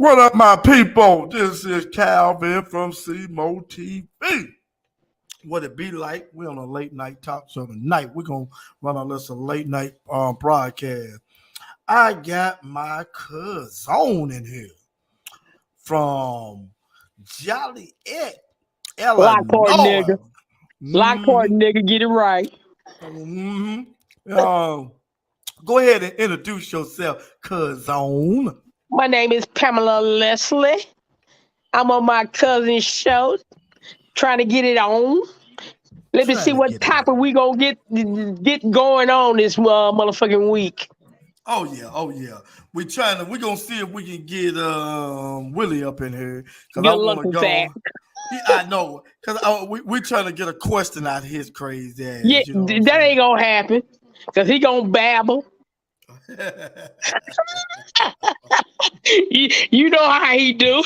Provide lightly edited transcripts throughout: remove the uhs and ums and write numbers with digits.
What up, my people? This is Calvin from CMO TV. What it be like? We're on a late night talk show tonight. We're gonna run a little late night broadcast. I got my cousin in here from Joliet, Lockport Illinois. nigga. Lockport nigga, get it right. Go ahead and introduce yourself, cousin. My name is Pamela Leslie. I'm on my cousin's show, trying to get it on. Let me see what topic we gonna get going on this motherfucking week. Oh yeah. We're gonna see if we can get Willie up in here. Good luck with that. I know, because we're trying to get a question out of his crazy ass. Yeah, that ain't gonna happen, because he gonna babble. you know how he do.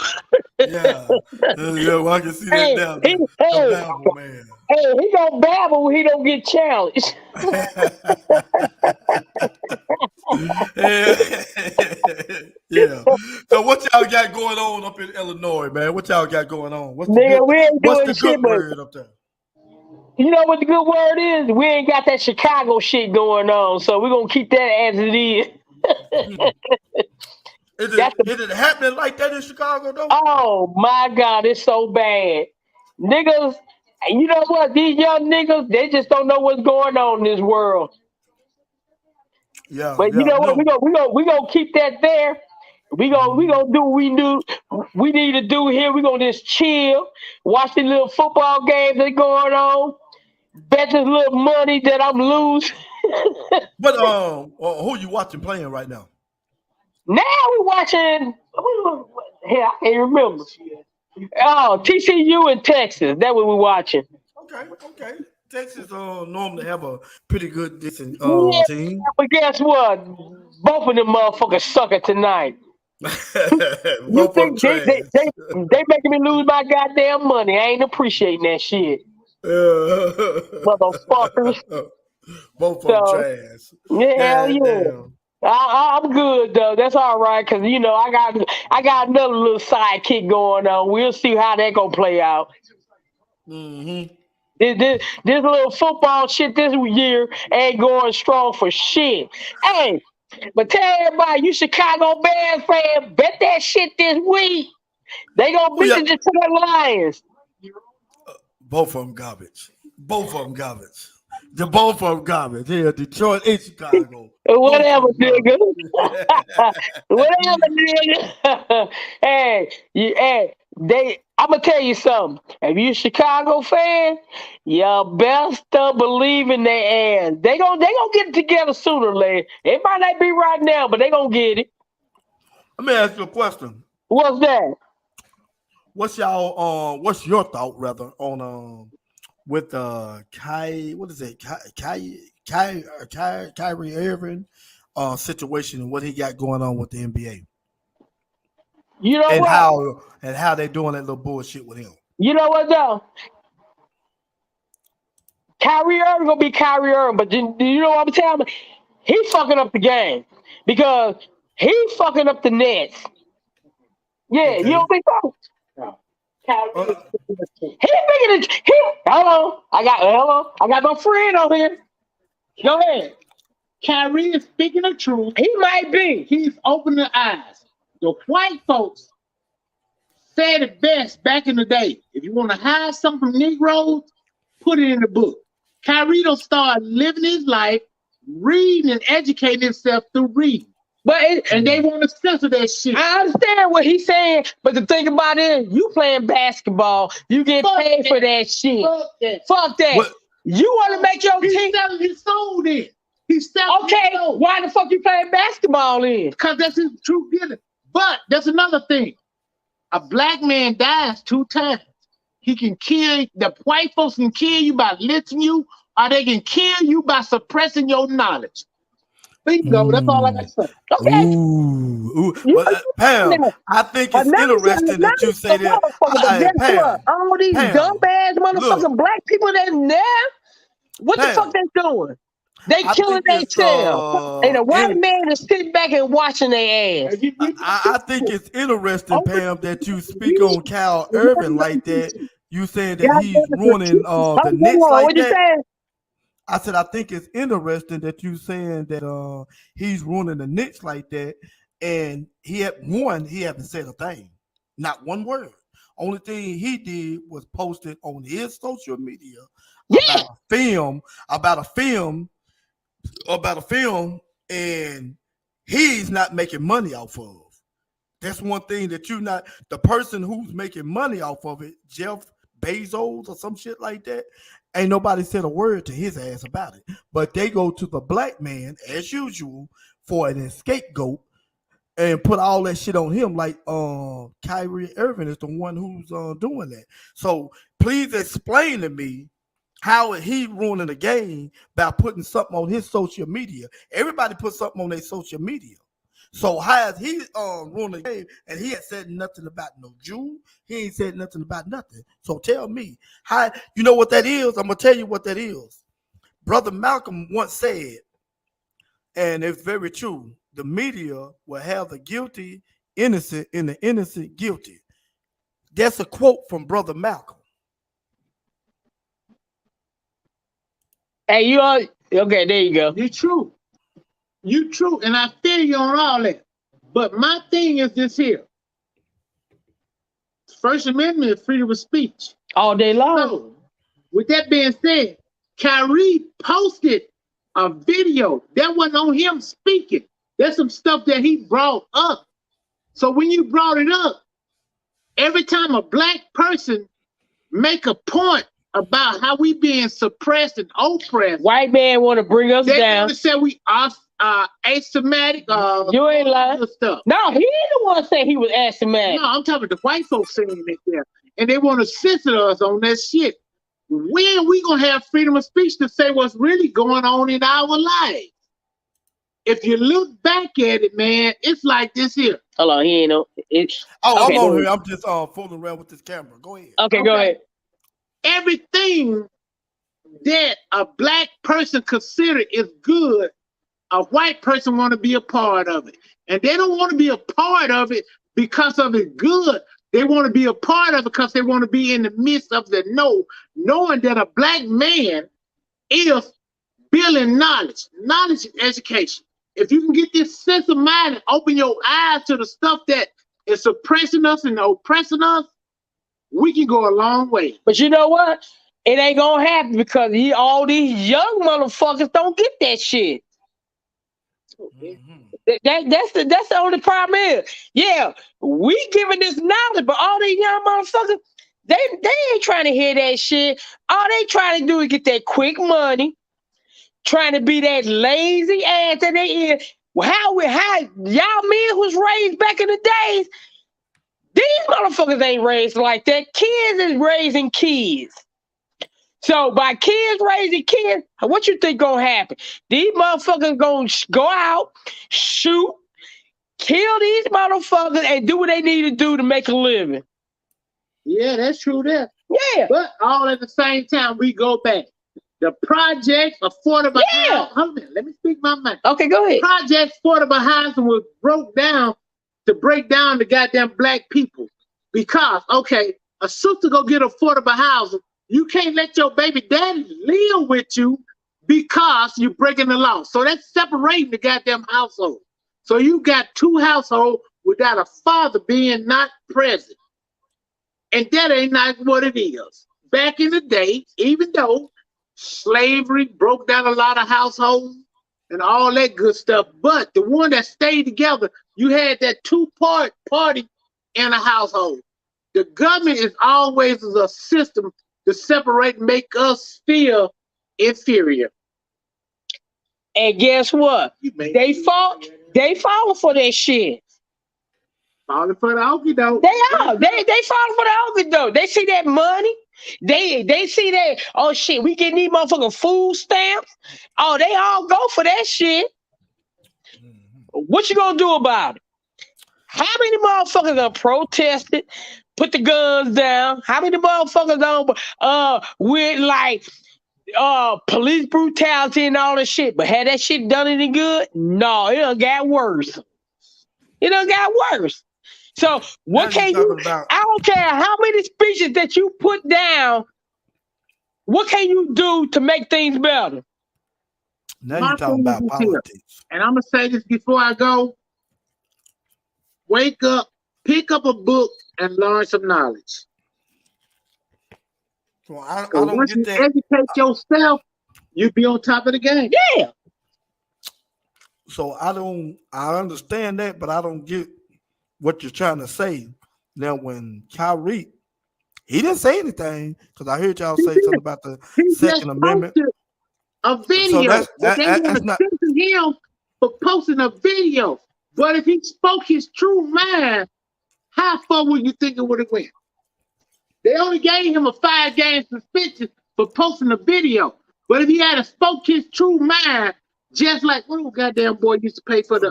yeah, well, I can see that now. Babble, man. Hey, he gonna babble when he don't get challenged. Yeah. So what y'all got going on up in Illinois, man? What y'all got going on? What's we ain't doing the shit, good word up there? You know what the good word is? We ain't got that Chicago shit going on, so we're gonna keep that as it is. Is it happening like that in Chicago though? Oh my God, it's so bad. Niggas, you know what? These young niggas, they just don't know what's going on in this world. Yeah. But you know what? We gonna keep that there. We gonna do what we need to do here. We gonna just chill, watch the little football games that going on, bet this little money that I'm losing. But who you watching playing right now? Now we watching. Hell, I can't remember. Oh, TCU in Texas. That's what we watching. Okay. Texas normally have a pretty good decent team. But guess what? Both of them motherfuckers sucker tonight. You think they making me lose my goddamn money? I ain't appreciating that shit. Motherfuckers. Both of them trash. Yeah, hell yeah. I'm good though. That's all right, cause you know I got another little sidekick going on. We'll see how that gonna play out. Mm-hmm. This little football shit this year ain't going strong for shit. Hey, but tell everybody, you Chicago Bears fan, bet that shit this week. They gonna beat the Detroit Lions. Both of them garbage. The both of them garbage. Here, Detroit and Chicago. Whatever, nigga. Whatever, nigga. Hey, I'm gonna tell you something. If you a Chicago fan, you best believe in their ass. They gonna get it together sooner or later. It might not be right now, but they gonna get it. Let me ask you a question. What's that? What's your thought rather on with Kyrie Irving situation and what he got going on with the NBA? You know and what? how they doing that little bullshit with him. You know what though? Kyrie Irving gonna be Kyrie Irving, but do you know what I'm telling you? He fucking up the game because he fucking up the Nets. Yeah, okay. You don't think so? No. Hello. I got my friend on here. Go ahead. Kyrie is speaking the truth. He might be. He's opening the eyes. The white folks said it best back in the day. If you want to hide something from Negroes, put it in the book. Kyrie don't start living his life, reading and educating himself through reading. And they want to censor that shit. I understand what he's saying, but the thing about it, you playing basketball, you get paid for that shit. Fuck that. What? You want to make your team. He's selling his soul then. He's selling his soul. Why the fuck you playing basketball then? Because that's his true dealing. But there's another thing. A black man dies 2 times. He can kill, the white folks can kill you by listening to you, or they can kill you by suppressing your knowledge. Bingo, that's all I got to say. Okay. Pam, I think it's interesting that you say that. Pam, all these dumbass motherfucking black people that's there, what the fuck they doing? They I killing think it's themselves. And the white man is sitting back and watching their ass. I think it's interesting, Open Pam, that you speak read on Cal the Irvin word like of that. teaching. You saying that God he's damn it, the ruining teachers. the Hold Knicks on, like what you that. saying? I said I think it's interesting that you saying that he's ruining the Knicks like that, and he haven't said a thing, not one word. Only thing he did was posted on his social media Yeah. about a film, and he's not making money off of. That's one thing that you not the person who's making money off of it, Jeff Bezos or some shit like that. Ain't nobody said a word to his ass about it. But they go to the black man as usual for an scapegoat and put all that shit on him. Like Kyrie Irving is the one who's doing that. So please explain to me how he ruining the game by putting something on his social media. Everybody put something on their social media. So how is he ruining the game? And he ain't said nothing about no Jew. He ain't said nothing about nothing. So tell me, how you know what that is? I'm gonna tell you what that is. Brother Malcolm once said, and it's very true, the media will have the guilty innocent and the innocent guilty. That's a quote from Brother Malcolm. Hey, you all okay? There you go. You true. You true. And I feel you on all that. But my thing is this here. First Amendment is freedom of speech. All day long. So, with that being said, Kyrie posted a video that wasn't on him speaking. There's some stuff that he brought up. So when you brought it up, every time a black person make a point about how we being suppressed and oppressed, White man want to bring us they down. want to say we are asthmatic. You ain't lying. Stuff. No, he ain't the one saying he was asthmatic. No, I'm talking about the white folks saying it there. And they want to censor us on that shit. When we gonna have freedom of speech to say what's really going on in our lives? If you look back at it, man, it's like this here. Hold on, he ain't no. I'm on here. I'm just fooling around with this camera. Go ahead. Okay, go ahead. Everything that a black person consider is good, a white person want to be a part of it. And they don't want to be a part of it because of it good. They want to be a part of it because they want to be in the midst of the knowing that a black man is building knowledge and education. If you can get this sense of mind and open your eyes to the stuff that is suppressing us and oppressing us, we can go a long way. But you know what? It ain't gonna happen because all these young motherfuckers don't get that shit. That's the only problem is. Yeah, we giving this knowledge, but all these young motherfuckers, they ain't trying to hear that shit. All they trying to do is get that quick money, trying to be that lazy ass that they is. Well, how y'all men was raised back in the days, these motherfuckers ain't raised like that. Kids is raising kids. So by kids raising kids, what you think gonna happen? These motherfuckers gonna go out, shoot, kill these motherfuckers, and do what they need to do to make a living. Yeah, that's true there. Yeah. But all at the same time, we go back. The project affordable housing. Hold on, let me speak my mind. Okay, go ahead. Project affordable housing was broke down to break down the goddamn black people. Because, okay, a sister go get affordable housing. You can't let your baby daddy live with you because you're breaking the law. So that's separating the goddamn household. So you got two households without a father being not present. And that ain't not what it is. Back in the day, even though slavery broke down a lot of households and all that good stuff, but the one that stayed together, you had that two-part party in a household. The government is always a system to separate and make us feel inferior. And guess what? They fall for that shit. Falling for the okie doke. They are. They falling for the okie doke. They see that money. They see that, oh shit, we getting these motherfucking food stamps. Oh, they all go for that shit. What you gonna do about it? How many motherfuckers done protested, put the guns down? How many motherfuckers done with like police brutality and all that shit. But had that shit done any good? No, it done got worse. It done got worse. So what Now can you're you? talking about I don't care how many speeches that you put down. What can you do to make things better? now My you're talking thing about is here, politics. and I'm gonna say this before I go. Wake up, pick up a book, and learn some knowledge. So I 'Cause don't once get you that. educate yourself, you be on top of the game. Yeah. So I understand that, but I don't get what you're trying to say. Now, when Kyrie, he didn't say anything because I heard y'all He say did. something about the He just Second Amendment. posted a video. that's- But they that- want that's to not- censor him for posting a video. But if he spoke his true mind, how far would you think it would have went? They only gave him a 5-game suspension for posting a video. But if he had spoke his true mind, just like little goddamn boy used to pay for the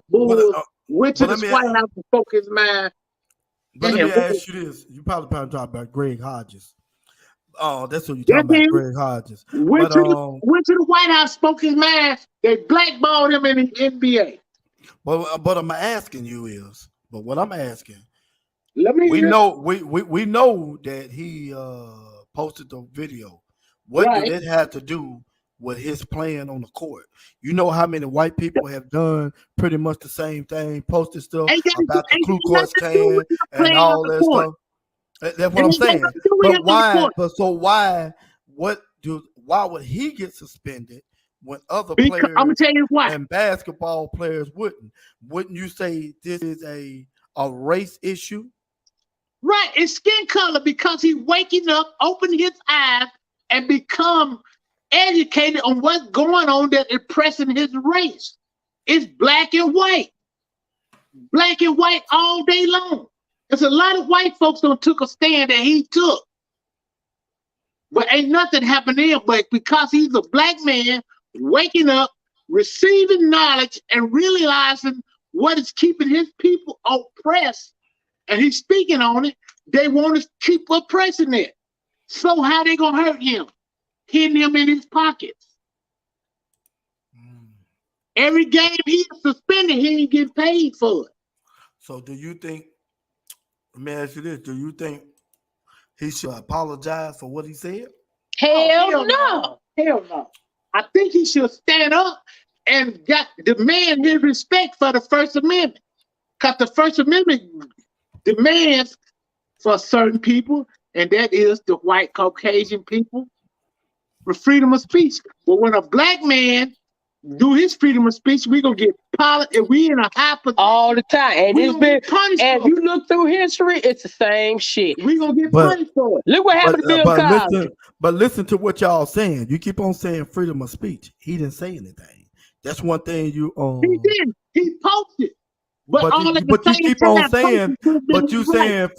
Bulls, went to but the let me- White House and spoke his mind. But let me Damn. ask you this: you probably talking about Greg Hodges. Oh, that's what you're That's talking about, him. Greg Hodges. Went But to the White House, spoke his mind. They blackballed him in the NBA. but I'm asking you is, but what I'm asking, Let me we hear- know we know that he posted the video. What Right. did it have to do with his playing on the court? You know how many white people have done pretty much the same thing, posted stuff Ain't got about the ain't Ku got Klux nothing to do Klan with him and playing all on the that court. stuff. That's what It I'm ain't got saying. nothing to do with him But on the why? court. But so why? Why would he get suspended when other Because players I'm gonna tell you why. and basketball players wouldn't? Wouldn't you say this is a race issue? Right, it's skin color because he waking up, open his eyes, and become educated on what's going on that oppressing his race. It's black and white all day long. There's a lot of white folks that took a stand that he took, but ain't nothing happened there. But because he's a black man waking up, receiving knowledge, and realizing what is keeping his people oppressed, and he's speaking on it, they want to keep oppressing it. So how they gonna hurt him? Hitting him in his pockets. Every game he's suspended, he ain't getting paid for it. So do you think? Let me ask you this: do you think he should apologize for what he said? Hell no. Hell no. I think he should stand up and demand his respect for the First Amendment. Because the First Amendment demands for certain people, and that is the white Caucasian people, for freedom of speech. But when a black man do his freedom of speech, we gonna get if we in a high position All the time. And we it's gonna been, get punished and if for you it. look through history, it's the same shit. We gonna get But- punished for it. Look what happened to Bill Cosby. But listen to what y'all saying. You keep on saying freedom of speech. He didn't say anything. That's one thing you He didn't. He posted. But But all you- at the but you same keep on time, saying- posting But you was right. saying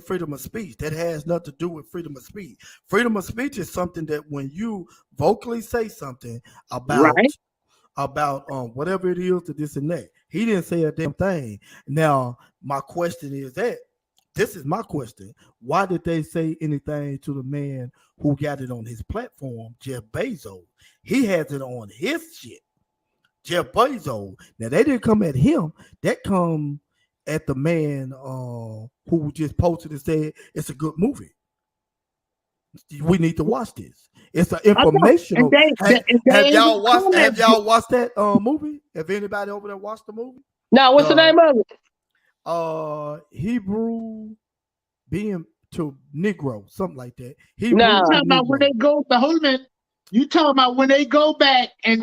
freedom of speech. That has nothing to do with freedom of speech. Freedom of speech is something that when you vocally say something about Right. whatever it is to this and that. He didn't say a damn thing. Now, my question is this is my question. Why did they say anything to the man who got it on his platform, Jeff Bezos? He has it on his shit. Jeff Bezos. Now they didn't come at him. That come at the man who just posted and said it's a good movie. We need to watch this. It's an informational. Have y'all watched that movie? Have anybody over there watched the movie? Now, what's the name of it? Hebrew being to Negro, something like that. You No. talking about when they go the whole minute. You talking about when they go back and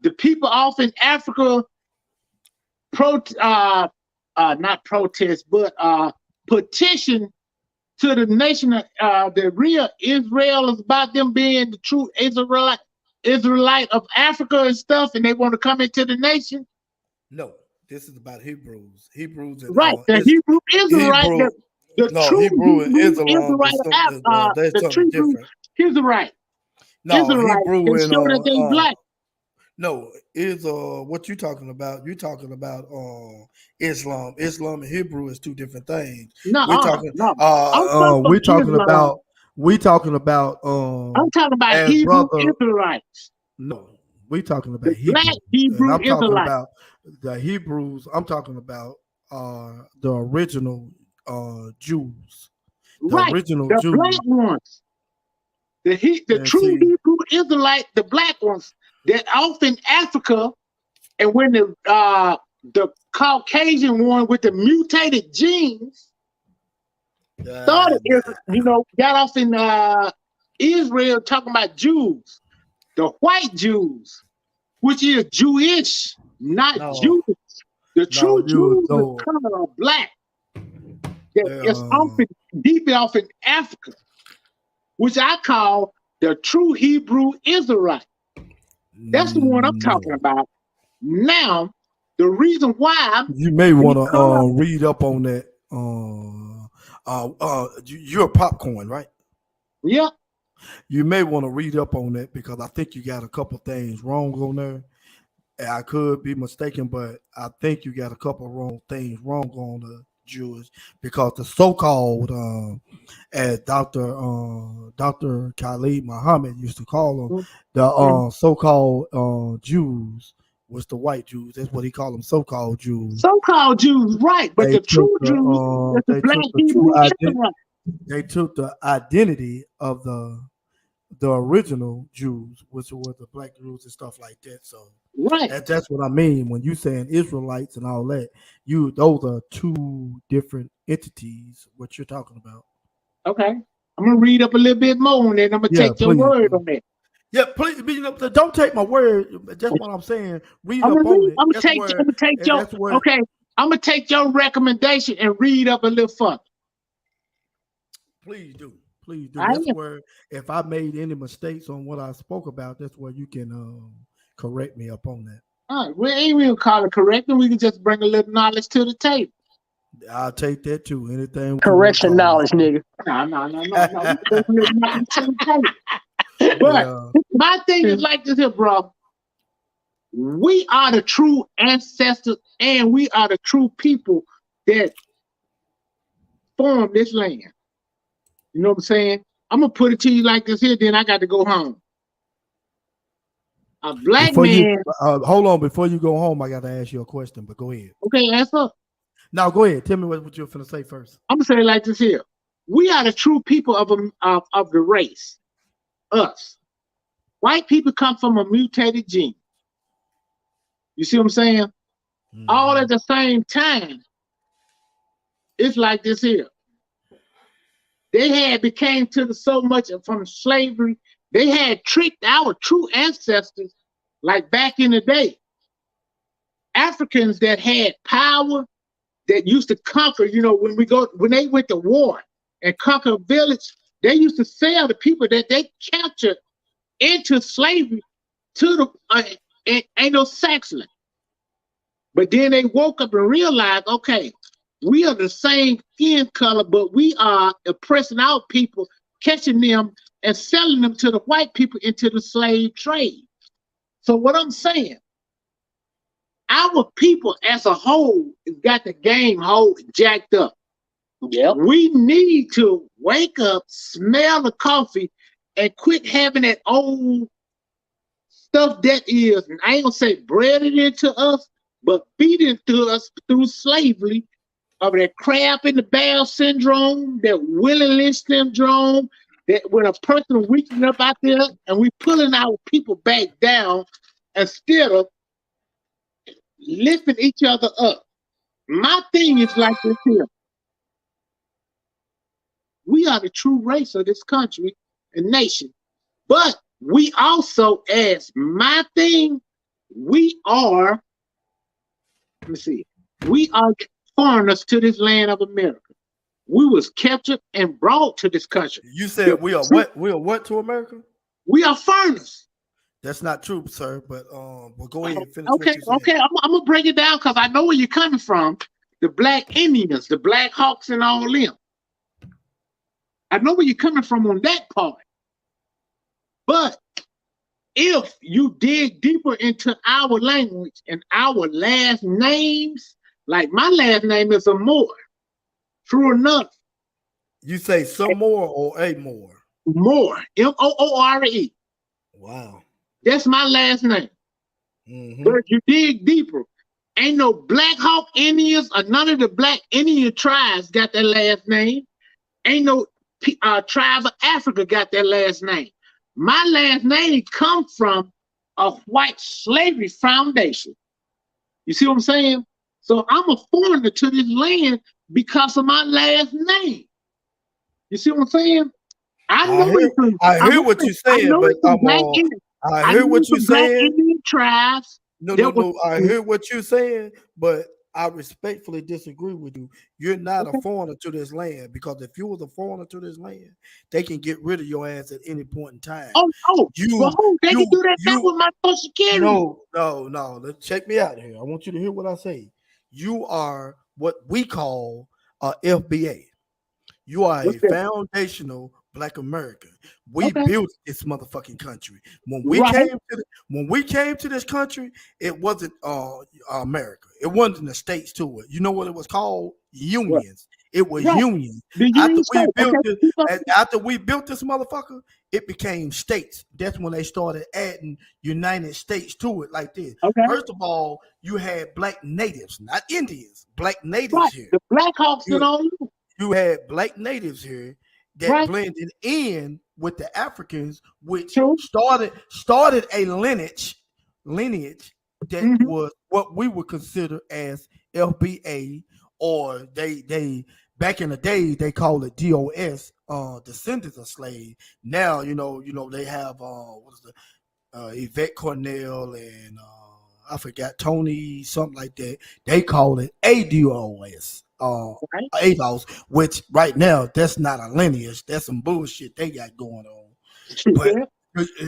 the people off in Africa not protest, but petition to the nation the real Israel is about them being the true Israelite of Africa and stuff, and they want to come into the nation. No, this is about Hebrews. Hebrews and Right, the Hebrew Israelite, Hebrew- the no, true Hebrew and Islam is Israelite, something, that's the something true different. Israelite. No, Israelite, Hebrew and and show that they black. no, is what you talking about? You talking about Islam. Islam and Hebrew is two different things. No, We're talking no. I'm we're talking Islam. about We talking about I'm talking about as Hebrew brother. Israelites, No, we talking about the black Hebrews, and Hebrew I'm talking Israelites. about the Hebrews. I'm talking about the original Jews, the Right. original The Jews. black ones. The And true see, Hebrew Israelite, the black ones that off in Africa, and when the Caucasian one with the mutated genes started, got off in Israel talking about Jews, the white Jews, which is Jewish, not No. Jewish. The true Jews no. is color of black. It's often deep off in Africa, which I call the true Hebrew Israelite. That's the one I'm talking about. Now, the reason why you may want to read up on that. You're a popcorn, right? Yeah. You may want to read up on that because I think you got a couple things wrong on there. I could be mistaken, but I think you got a couple things wrong on the Jewish because the so-called, as Dr. Khalid Muhammad used to call them, the so-called Jews was the white Jews. That's what he called them, so-called Jews. So-called Jews, right? But the true Jews, is the black Hebrew Israelite. They took the identity of the original Jews, which were the black Jews and stuff like that. So right, that's what I mean when you saying Israelites and all that. Those are two different entities. What you're talking about? Okay, I'm gonna read up a little bit more on that. I'm gonna take your word on that. Yeah, please. Don't take my word. That's what I'm saying. Read up on it. I'm gonna take your. Okay, I'm gonna take your recommendation and read up a little further. Please do. Please do. That's where if I made any mistakes on what I spoke about, that's where you can correct me up on that. All right, we ain't even call it correcting. We can just bring a little knowledge to the table. I'll take that too. Anything correction knowledge, nigga. No. But my thing is like this here, bro. We are the true ancestors, and we are the true people that formed this land. You know what I'm saying? I'm gonna put it to you like this here, then I got to go home. A black man. Hold on, before you go home, I got to ask you a question, but go ahead. Okay, answer. Now go ahead. Tell me what you're finna say first. I'm gonna say it like this here. We are the true people of the race. Us. White people come from a mutated gene. You see what I'm saying? Mm-hmm. All at the same time. It's like this here. They became so much from slavery. They had tricked our true ancestors, like back in the day. Africans that had power, that used to conquer, when they went to war and conquer a village, they used to sell the people that they captured into slavery to the Anglo-Saxon. But then they woke up and realized, okay, we are the same skin color, but we are oppressing our people, catching them and selling them to the white people into the slave trade. So what I'm saying, our people as a whole got the game jacked up. Yep. We need to wake up, smell the coffee, and quit having that old stuff that is, and I ain't gonna say bred it into us, but feed it to us through slavery, of that crab in the barrel syndrome, that Willie Lynch syndrome, that when a person reaching up out there and we pulling our people back down instead of lifting each other up. My thing is like this here. We are the true race of this country and nation. But we also, as my thing, we are foreigners to this land of America. We was captured and brought to this country. You said we are what? We are what to America? We are foreigners. That's not true, sir. But we'll go ahead and finish. Okay. I'm gonna break it down because I know where you're coming from. The Black Indians, the Black Hawks, and all them. I know where you're coming from on that part. But if you dig deeper into our language and our last names, like my last name is Amore. True enough. You say some more or a more? Moore, Moore. Wow. That's my last name. Mm-hmm. But if you dig deeper, ain't no Black Hawk Indians or none of the Black Indian tribes got that last name. Ain't no tribe of Africa got that last name. My last name comes from a white slavery foundation. You see what I'm saying? So I'm a foreigner to this land because of my last name. You see what I'm saying? I hear what you're saying, but I hear what you're saying. Indian tribes. No. I hear what you're saying, but I respectfully disagree with you. You're not a foreigner to this land, because if you was a foreigner to this land, they can get rid of your ass at any point in time. They can do that now with my Social Security. No. Check me out here. I want you to hear what I say. You are what we call a FBA. You are a foundational Black American. We built this motherfucking country. When we came to this country, it wasn't America. It wasn't the states to it. You know what it was called? Unions. It was unions. After we built this motherfucker, it became states. That's when they started adding United States to it like this. First of all, you had Black natives, not Indians. Black natives here. The Black Hawks and all. You had Black natives here that blended in with the Africans, which started a lineage that was what we would consider as FBA, or they back in the day they called it DOS, descendants of slaves. Now you know they have Yvette Cornell and I forgot Tony something like that. They call it ADOS. ADOS, which right now that's not a lineage. That's some bullshit they got going on.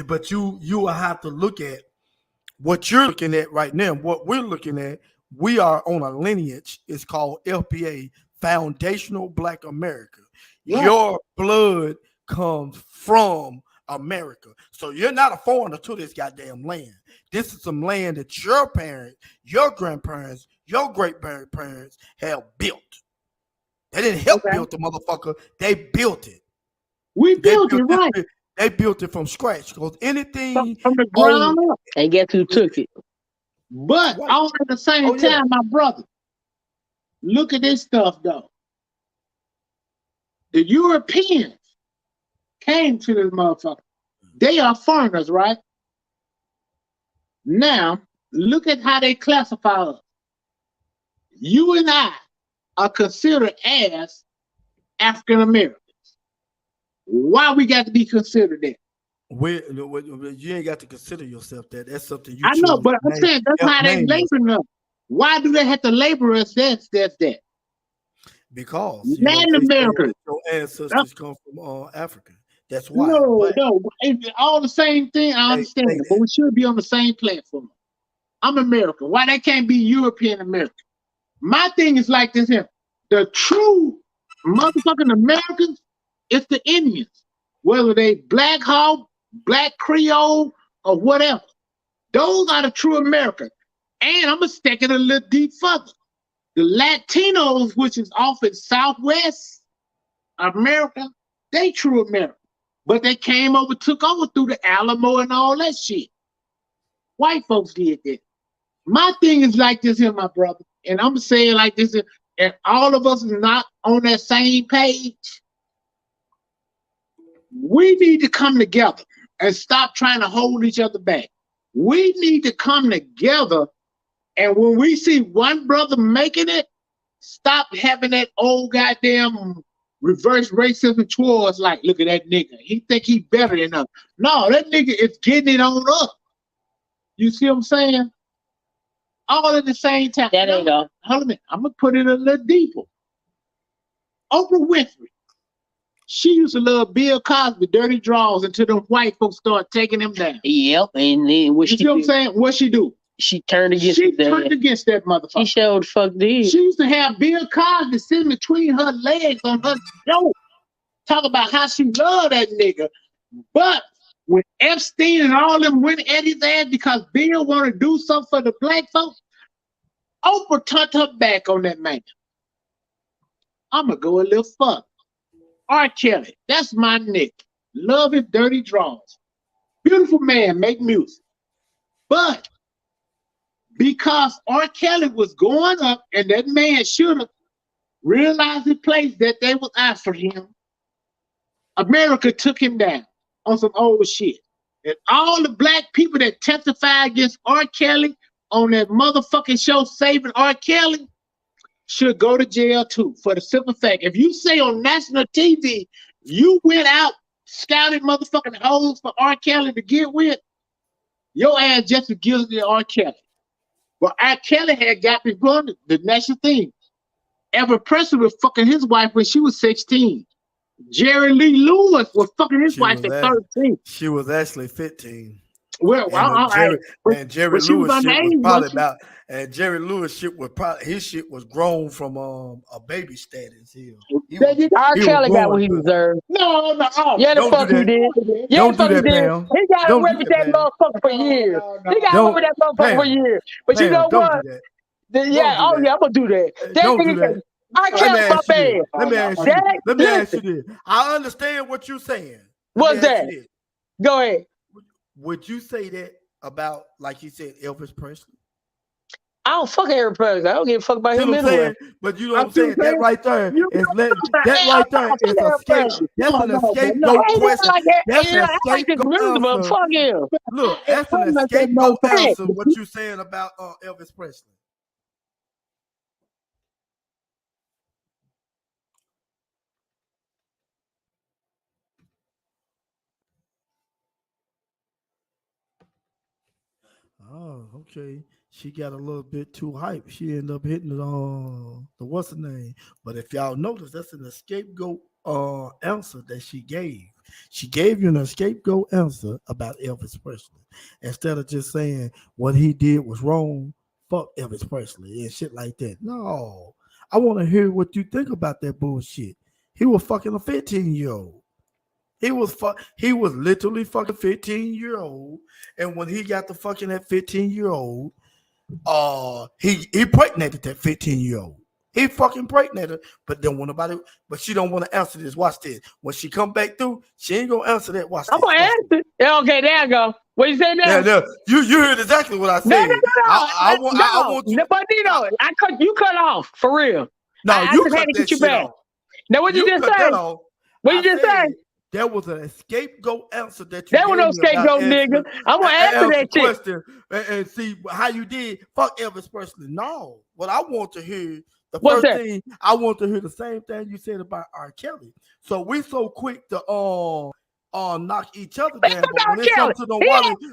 But you will have to look at what you're looking at right now. What we're looking at, we are on a lineage. It's called FBA, Foundational Black America. Your blood comes from America. So you're not a foreigner to this goddamn land. This is some land that your parents, your grandparents, your great-grandparents have built. They didn't help build the motherfucker. They built it. We built it, right. They built it from scratch. Because anything from the ground up. And guess who took it? But all at the same time, my brother, look at this stuff, though. The Europeans came to this motherfucker. They are foreigners, right? Now, look at how they classify us. You and I are considered as African Americans. Why we got to be considered that? You ain't got to consider yourself that. That's something you. I know, but I'm saying that's how they labor us. Why do they have to labor us? That's that. Because Latin Americans, your ancestors come from Africa. That's why. No, it's all the same thing. I understand it, but we should be on the same platform. I'm American. Why they can't be European American? My thing is like this here. The true motherfucking Americans, it's the Indians. Whether they Black Hawk, Black Creole, or whatever. Those are the true Americans. And I'm going to stick it a little deep further. The Latinos, which is off in Southwest America, they true American. But they took over through the Alamo and all that shit. White folks did that. My thing is like this here, my brother. And I'm saying like this, and all of us are not on that same page. We need to come together and stop trying to hold each other back. We need to come together, and when we see one brother making it, stop having that old goddamn reverse racism towards like, look at that nigga. He think he better than us. No, that nigga is getting it on up. You see what I'm saying? All at the same time. That ain't all. Hold a minute. I'm going to put it a little deeper. Oprah Winfrey. She used to love Bill Cosby, dirty draws, until them white folks started taking him down. Yep. And then what you see what I'm saying? What she do? She turned against that motherfucker. She showed fuck did. She used to have Bill Cosby sitting between her legs on her show. Talk about how she loved that nigga. But when Epstein and all them went at his ass because Bill wanted to do something for the black folks, Oprah turned her back on that man. I'm going to go a little further. R. Kelly, that's my nigga. Love his dirty draws. Beautiful man, make music. But because R. Kelly was going up and that man should have realized the place that they was after him, America took him down on some old shit. And all the black people that testified against R. Kelly on that motherfucking show Saving R. Kelly should go to jail too, for the simple fact, if you say on national TV, you went out scouting motherfucking hoes for R. Kelly to get with, your ass just as guilty as R. Kelly. But R. Kelly had got before the national thing. Elvis Presley was fucking his wife when she was 16. Jerry Lee Lewis was fucking his wife at 13. She was actually 15. Well, Jerry Lewis shit was probably about, and Jerry Lewis shit was probably, his shit was grown from a baby status. R. Kelly got what he deserved. No. Yeah, the fuck he did. Yeah, the fuck he did. He got away with that motherfucker for years. He got away with that motherfucker for years. But you know what? Yeah, I'm gonna do that. Don't do that. R. Kelly's my man. Let me ask you this. I understand what you're saying. What's that? Go ahead. Would you say that about, like you said, Elvis Presley? I don't fuck Elvis Presley. I don't give a fuck about him anyway. But you know what I'm saying? That right there is a scapegoat question. That's a scapegoat answer. Fuck him. Look, that's an scapegoat answer. What you saying about Elvis Presley? Oh, okay. She got a little bit too hype. She ended up hitting the what's the name? But if y'all notice, that's an scapegoat answer that she gave. She gave you an scapegoat answer about Elvis Presley instead of just saying what he did was wrong. Fuck Elvis Presley and shit like that. No, I want to hear what you think about that bullshit. He was fucking a 15-year-old. He was literally fucking 15-year-old, and when he got the fucking that 15-year-old, he impregnated that 15-year-old. He fucking impregnated, but then but she don't want to answer this. Watch this. When she come back through, she ain't gonna answer that. Watch this. I'm gonna answer. Yeah, okay, there you go. What you say now? Yeah, you heard exactly what I said. No. I want you. But you cut off for real. No, you cut that shit off. Now what you just say? What you just say? There was an scapegoat answer that you. There was no scapegoat, nigga. I'm gonna answer that question and see how you did. Fuck Elvis Presley. No, what I want to hear, I want to hear the same thing you said about R. Kelly. So we so quick to knock each other down, but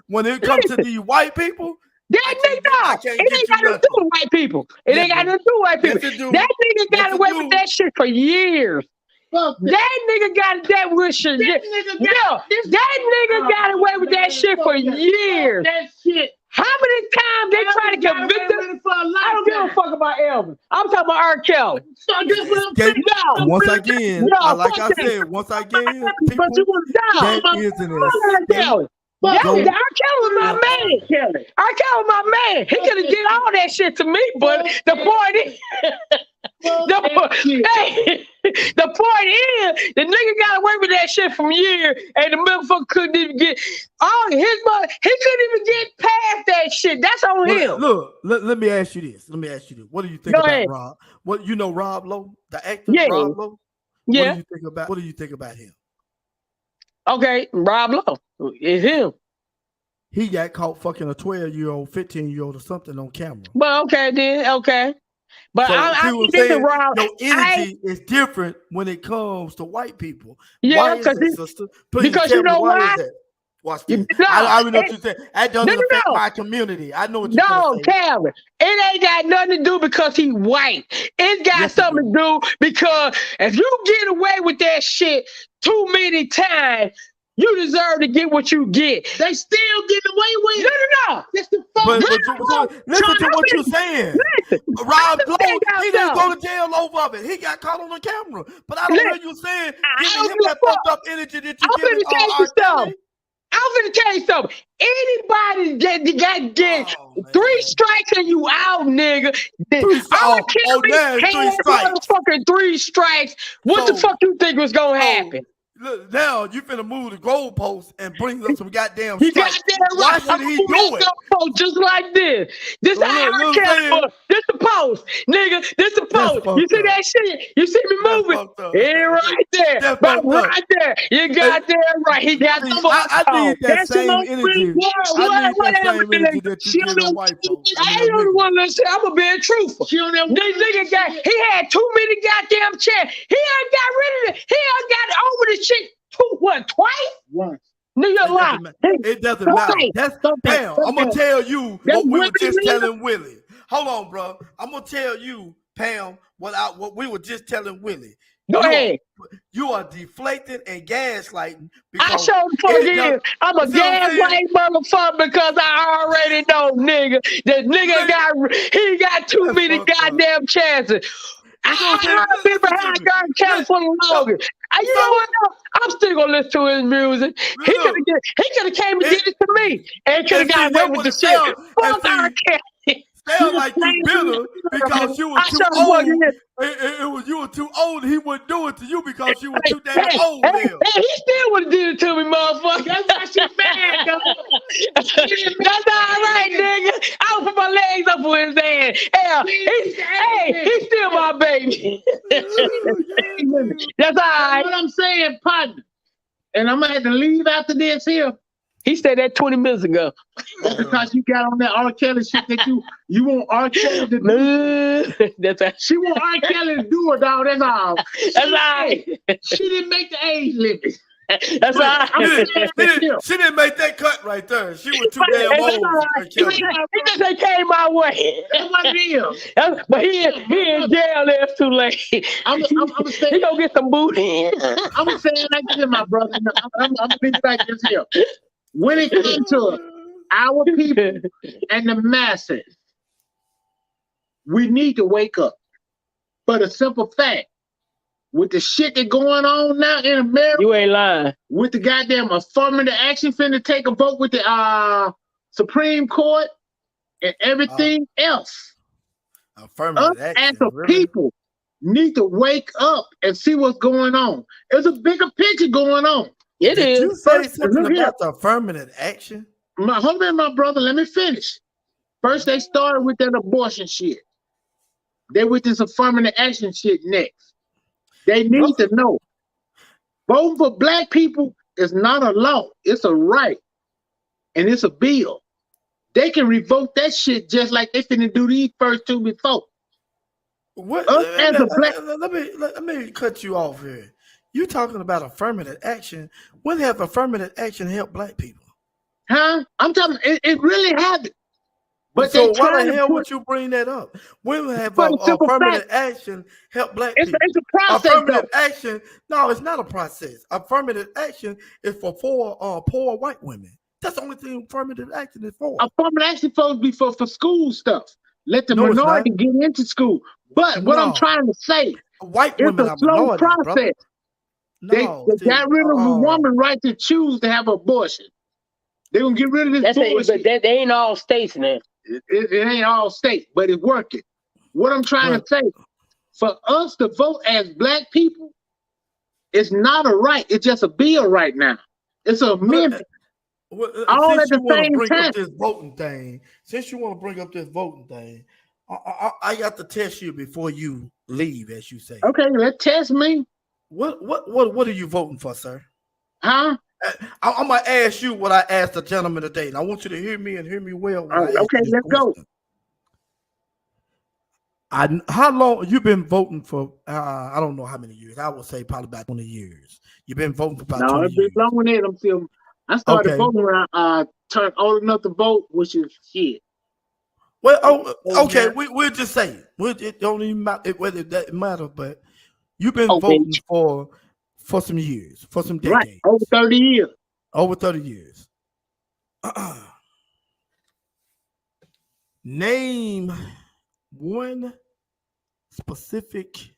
when it comes to the white people, that nigga, it ain't got to do with white people. It ain't got to do with white people. That nigga got away with that shit for years. That nigga got that with shit. That nigga got away with that shit for years. That shit. How many times they try to convict him? I don't give a fuck about Elvis. I'm talking about R. Kelly. So this what I'm saying. Once again, like I said, once again, people, that isn't it. R. Kelly was my man, Kelly. R. Kelly was my man. He could have did all that shit to me, but the point is, the point is, the nigga got away with that shit from years, and the motherfucker couldn't even get all his money. He couldn't even get past that shit. That's on him. Look, let me ask you this. What do you think about Rob? What you know, Rob Lowe, the actor, Rob Lowe? Yeah. What do you think about him? Okay, Rob Lowe is him. He got caught fucking a 12-year-old, 15-year-old or something on camera. Well, okay, then, okay. But so I think Rob, your energy is different when it comes to white people. Yeah, because you know why? Watch this. I already know what you said. That doesn't affect my community. I know what you're saying. No, Calvin. It ain't got nothing to do because he white. It got something to do because if you get away with that shit too many times, you deserve to get what you get. They still get away with it. No. That's the fuck. Listen to what you're saying. Rob Lowe, he didn't go to jail over it. He got caught on the camera. But I don't hear you saying giving him that fucked up energy that you give. I'm gonna tell you something. Anybody get 3 strikes and you out, nigga. I'm killing motherfucking 3 strikes. What the fuck you think was gonna happen? Look, now you finna move the goalpost and bring up some goddamn You strikes. goddamn Why right. should he do it? Post just like this. This Look, how look, I saying- care. This the post, nigga. This the That's post. You fucked see up. that shit? You see me That's moving? fucked up. It right there. That's But fucked up. right there. You goddamn right. He got See, the fuck I need that That's same no energy. free word. I need that Whatever, same energy nigga. that She you give don't them white folks. I ain't the one that say I'm a being truthful. She don't ever. This nigga got, he had too many goddamn chance. He ain't got rid of it. He ain't got over the shit twice? Once. Nigga lie. It doesn't matter. That's Pam. I'm gonna tell you That's what we were what just it is. telling Willie. Hold on, bro. I'm gonna tell you, Pam, what we were just telling Willie. Go ahead. You are deflating and gaslighting. I because show the fuck it is. does- I'm a You see what I'm gaslight motherfucker because I already know, nigga. That nigga he got too That's many fucked up. goddamn chances. That's what I'm saying. I've been behind God counting for the longest. You know what? I'm still gonna listen to his music. He Look. could have came and did it to me, and could have And see, got that away with would the shit. sound- Fuck and R. Kelly. Sound like you bitter because you were I too shut the old. fuck It was you were too old. He wouldn't do it to you because you were too damn Hey, old. hey, Then. hey, he still would have did it to me, motherfucker. That's why she mad, dog. That's all right, nigga. I would put my legs up for his ass. Hell, he's still my baby. That's all That's right. what I'm saying, partner. And I'm gonna have to leave after this here He said that 20 minutes ago. because you got on that R. Kelly shit that you want R. Kelly to do. That's all She want R. Kelly to do it, dog. That's all. That's all right. She didn't make the age limit. That's all right. She didn't make that cut right there. She was too damn That's old. all for right. Kelly. He just ain't came my way. That's what it is. But he in jail there too late. I'm He saying, gonna get some booty. I'm saying like this, my brother. I'm being like this here. When it comes to our people and the masses, we need to wake up. For the simple fact, with the shit that going on now in America, You ain't lying. with the goddamn affirmative action finna take a vote with the Supreme Court and everything else, us Affirmative as action. a Really? people need to wake up and see what's going on. There's a bigger picture going on. It Did is. you say First, something look here. about the affirmative action? Hold on, my brother. Let me finish. First, they started with that abortion shit. They with this affirmative action shit next. They need to know. Voting for black people is not a law. It's a right. And it's a bill. They can revoke that shit just like they finna do these first two before. What? Us as a black- Let me cut you off here. You talking about affirmative action? When have affirmative action helped black people? Huh? I'm talking, it really happened. But so they why trying the to hell put, would you bring that up? When have For the simple affirmative action help black it's people? a process Affirmative though. action? No, it's not a process. Affirmative action is for poor white women. That's the only thing affirmative action is for. Affirmative action supposed to be for school stuff. Let the No, it's minority get into school. But what I'm No. trying to say, White it's women a are slow minorities, brother. process. No, They got rid of the woman right to choose to have abortion. They're gonna get rid of this That's it, bullshit. but that they ain't all states now. It ain't all state, but it's working. What I'm trying to say, for us to vote as black people, it's not a right. It's just a bill right now. It's an amendment. Well, All since at the you wanna same bring time. up this voting thing, since you want to bring up this voting thing, I got to test you before you leave, as you say. Okay, let's test me. What are you voting for, sir? Huh? I'm gonna ask you what I asked the gentleman today, and I want you to hear me and hear me well. when I ask Okay, you this let's go. question. How long you been voting for? I don't know how many years. I would say probably about 20 years. You've been voting for about No, 20 it's been years. long than that. I started Okay. voting when I turned old enough to vote, which is shit. Well, okay, yeah. we'll just say it. It don't even matter whether that matter, but you've been Okay. voting for some years, for some Right, decades, over 30 years. over 30 years. Name one specific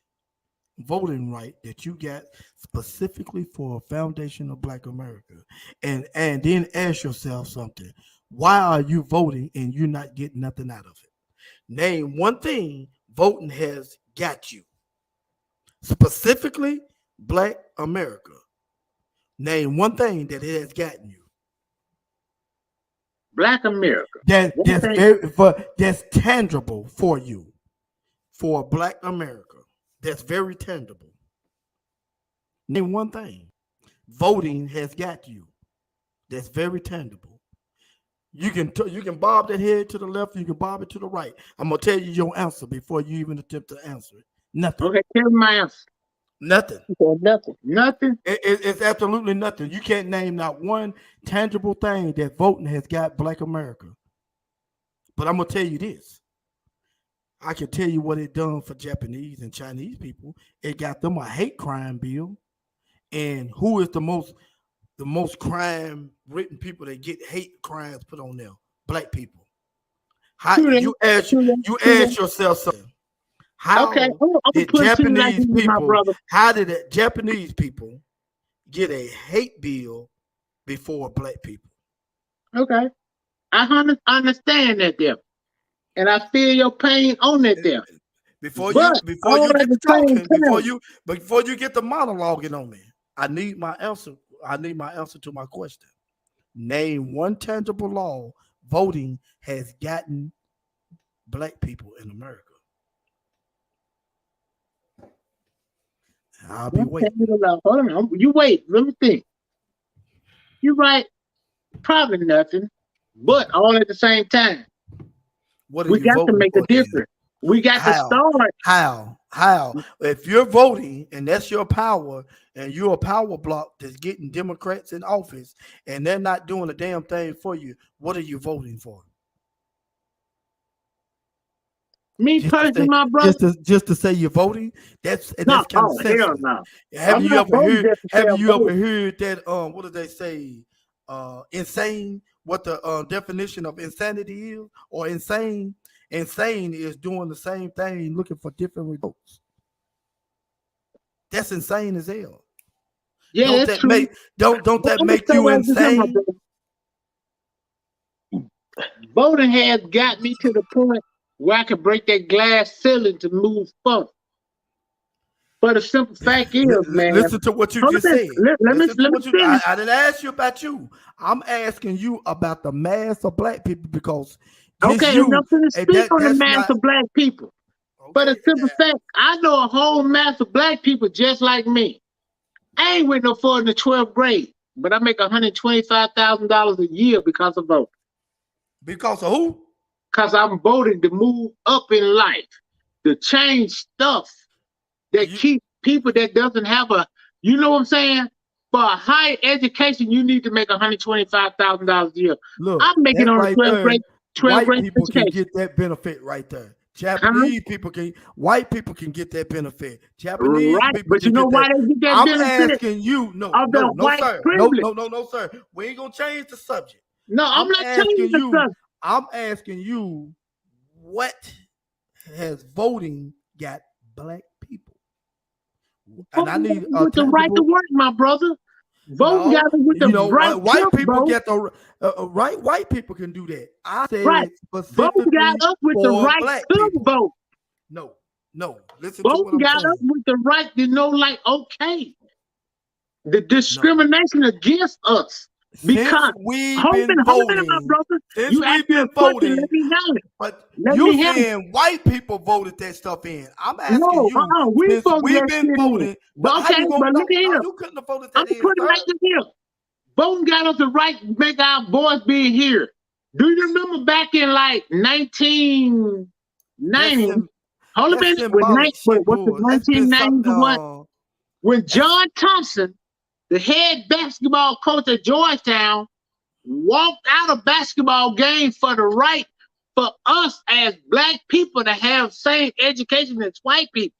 voting right that you got specifically for a foundation of Black America, and then ask yourself something: why are you voting and you're not getting nothing out of it? Name one thing voting has got you, specifically Black America. Name one thing that it has gotten you. Black America. That's tangible for you, for Black America. That's very tangible. Name one thing. Voting has got you. That's very tangible. You can bob that head to the left. You can bob it to the right. I'm gonna tell you your answer before you even attempt to answer it. Nothing. Okay, tell me my answer. Nothing. Nothing. Nothing. It's absolutely nothing. You can't name not one tangible thing that voting has got Black America. But I'm gonna tell you this. I can tell you what it done for Japanese and Chinese people. It got them a hate crime bill. And who is the most crime written people that get hate crimes put on them? Black people. How you ask yourself something. How okay, did Japanese people? How did the Japanese people get a hate bill before Black people? Okay, I understand that there, and I feel your pain on that there. Before you get to talking, before you get the monologuing on me, I need my answer. I need my answer to my question. Name one tangible law voting has gotten Black people in America. I'll be waiting. Hold on. You wait. Let me think. You're right. Probably nothing, but all at the same time. We got to make a difference. We got to start. How? If you're voting and that's your power, and you're a power block that's getting Democrats in office, and they're not doing a damn thing for you, what are you voting for? Me personally, my brother. Just to say you're voting, that's kind of sensitive. No. Have you ever heard that? What do they say? Insane. What the definition of insanity is, or insane? Insane is doing the same thing, looking for different results. That's insane as hell. Yeah, don't that make you insane? Voting has got me to the point where I can break that glass ceiling to move forward. But the simple fact is, man. Listen to what you just said. Let me finish. I didn't ask you about you. I'm asking you about the mass of Black people because. Okay, I'm not going to speak on the mass of Black people. Okay, but the simple fact, I know a whole mass of Black people just like me. I ain't with no further in the 12th grade, but I make $125,000 a year because of voting. Because of who? Because I'm voting to move up in life, to change stuff that keep people that doesn't have you know what I'm saying? For a higher education, you need to make $125,000 a year. Look, I'm making on the 12th grade. White people can get that benefit right there. Japanese people can. White people can get that benefit. Japanese people. But you know why they get that benefit? I'm asking you. No, sir. No, sir. We ain't gonna change the subject. No, I'm not changing the subject. I'm asking you, what has voting got Black people? And I need with the right to work, my brother. Vote got with the right. White people get the right. White people can do that. I said vote got us with the right to vote. No. Listen. Vote got us with the right to know, like, okay, the discrimination against us because we've been voting, my brother. Since we've been voting, let me know it. But you saying white people voted that stuff in? I'm asking you. We've been voting. But okay, but look at here. You couldn't have voted that in. I'm putting it right here. Voting got us the right to make our voice be here. Do you remember back in like 1990? Hold a minute. What's the 1990s? What? When John Thompson, the head basketball coach at Georgetown, walked out of basketball game for the right for us as Black people to have same education as white people.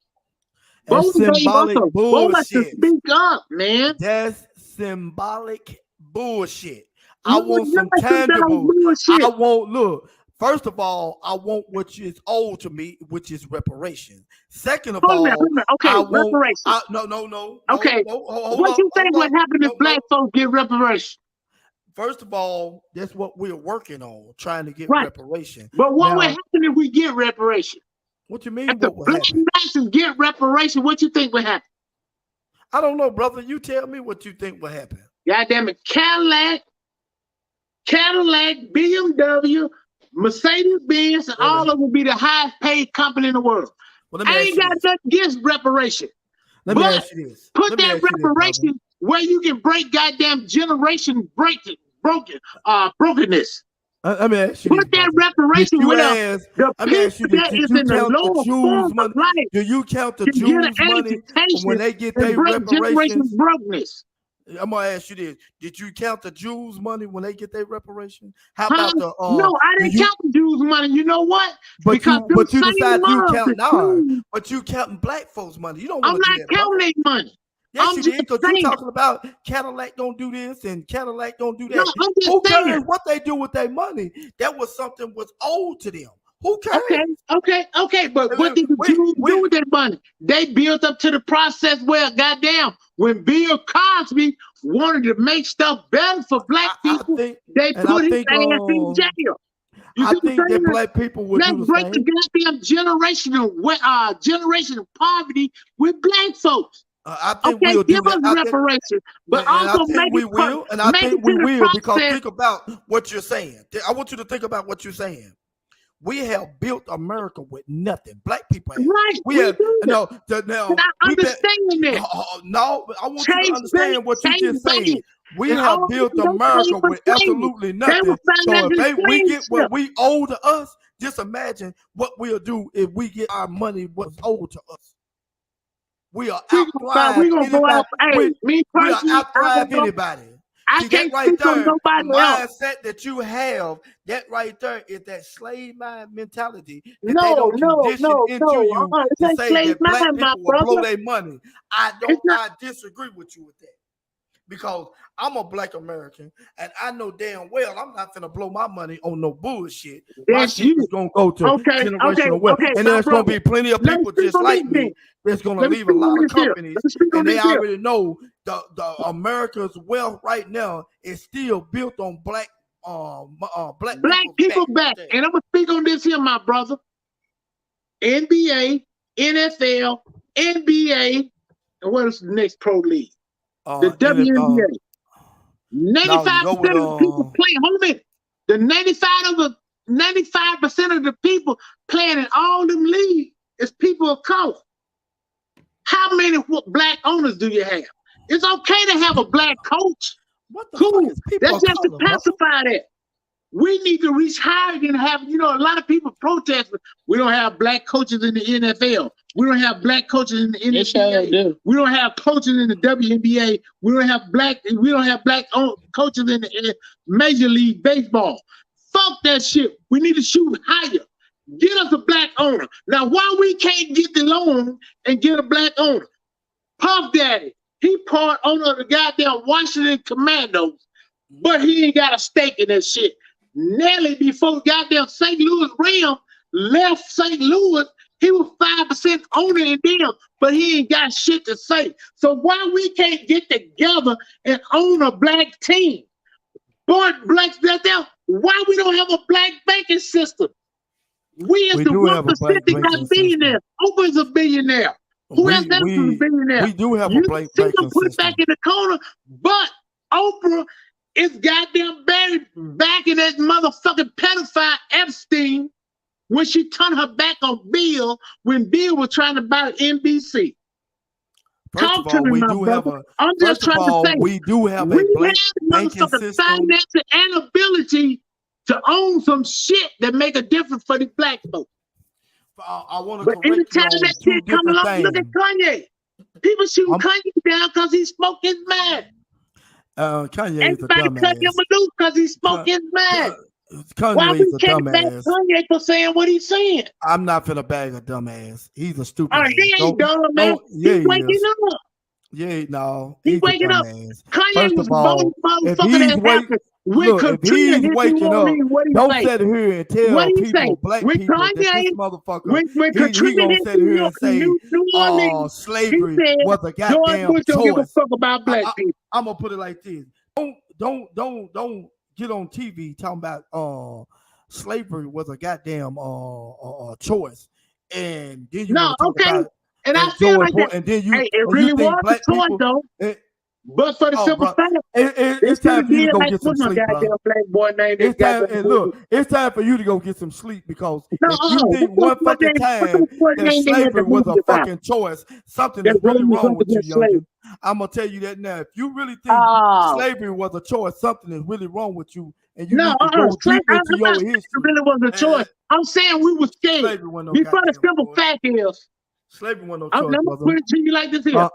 That's symbolic bullshit. To speak up, man. That's symbolic bullshit. I want some tangible. I want, look, first of all, I want what is owed to me, which is reparations. Second of all, okay, reparations. No. Okay, what you think would happen if Black folks get reparations? First of all, that's what we're working on, trying to get reparations. But what would happen if we get reparations? What you mean? If the Black masses get reparations, what you think would happen? I don't know, brother. You tell me what you think will happen. goddamn it, Cadillac, BMW, Mercedes-Benz, and all of them will be the highest paid company in the world. Well, let me I ask ain't you got this. nothing against reparation. Let me But ask you this. Put Let me that ask you this, brother. reparation where you can break goddamn generation brokenness. Let me ask you Put this, that brother. reparation Did you with ask? the Let me ask you people this. that Did is you in the count the lower Jews' forms of money? life Do you count the can get Jews' an money education when they get and their break generation reparations? brokenness. I'm gonna ask you this: did you count the Jews' money when they get their reparations? How Huh? about the No, I didn't count the Jews' money. You know what? But Because you them decide same you ones count that nah, but you counting black folks' money. You don't I'm want to do not that, brother. counting their money. Yes, I'm you just did, because you saying. talking about Cadillac don't do this and Cadillac don't do that. No, I'm just Who saying. cares what they do with their money? That was something was owed to them. Who cares? Okay. But what did the Jews do with their money? They built up to the process where, goddamn, when Bill Cosby wanted to make stuff better for black people, they put his ass in jail. You I see what think I'm that saying? black people would Let's do the break same. the goddamn generation of poverty with black folks. I think Okay, we'll do give that. us reparations, but also I think we will, and I think we will, because think about what you're saying. I want you to think about what you're saying. We have built America with nothing. Black people have. Right. We have now. I understand that. No, I want you to understand what you just said. We have built America with absolutely nothing. So if we get what we owe to us, just imagine what we'll do if we get our money what's owed to us. We are outthrive anybody. We are outthrive anybody. I can't speak on nobody else. Mindset that you have, that right there is that slave mind mentality that they No, don't condition into you to say that black people will blow their money. I disagree with you with that. Because I'm a black American and I know damn well I'm not gonna blow my money on no bullshit. My shit is gonna go to generational wealth. And there's gonna be plenty of people just like me that's gonna leave a lot of companies, and they already know the America's wealth right now is still built on black people back. And I'm gonna speak on this here, my brother. NBA, NFL, NBA, and what is the next pro league? The WNBA. 95% of the people playing. Hold a minute. The 95% of the people playing in all them leagues is people of color. How many black owners do you have? It's okay to have a black coach. Cool. That's just to pacify that. We need to reach higher than have, a lot of people protest. We don't have black coaches in the NFL. We don't have black coaches in the NBA. We don't have coaches in the WNBA. We don't have black coaches in the Major League Baseball. Fuck that shit. We need to shoot higher. Get us a black owner. Now, why we can't get the loan and get a black owner? Puff Daddy, he part owner of the goddamn Washington Commandos, but he ain't got a stake in that shit. Nelly, before goddamn St. Louis Rams left St. Louis, he was 5% owner in them, but he ain't got shit to say. So why we can't get together and own a black team? Boy, blacks that down. Why we don't have a black banking system? We is the 1% that got billionaires. Oprah's a billionaire. Who else is a billionaire? We do have a black banking put system. back in the corner, but Oprah is goddamn buried back in that motherfucking pedophile Epstein when she turned her back on Bill when Bill was trying to buy NBC. Talk to me, my brother. I'm just trying to say, we do have a black banking system. Financial and ability to own some shit that make a difference for the black folks. I want to but anytime that shit come along, look at Kanye. People shooting Kanye down because he smoked his mad. Kanye is a Everybody cut him loose because he smoked his mad. Why we can't back Kanye for saying what he's saying? I'm not finna bag a dumbass. He's a stupid. He ain't dumb, man. He's waking up. Yeah, no. He's waking up. Kanye was bold if motherfucker that happened. if he's waking up, don't sit here and tell people, black people, that this motherfucker, he gonna sit here and say, slavery was a goddamn choice. Don't give a fuck about black people. I'm gonna put it like this. Don't get on TV talking about slavery was a goddamn choice, and then you want to talk about and I feel like that. And then you, it really was a choice, though. But for the Oh, simple bro. fact, It's time for you to go get some what's my sleep, goddamn bro. black boy name? It's time, and look, it's time for you to go get some sleep because if you think one fucking time that slavery was a fucking choice, something is really wrong with you, youngin. I'm gonna tell you that now. If you really think slavery was a choice, something is really wrong with you, and you need to go deep into your history. It really wasn't a choice. I'm saying we were scared. Before the simple fact is, slavery wasn't no choice. I'm gonna put it to you like this here.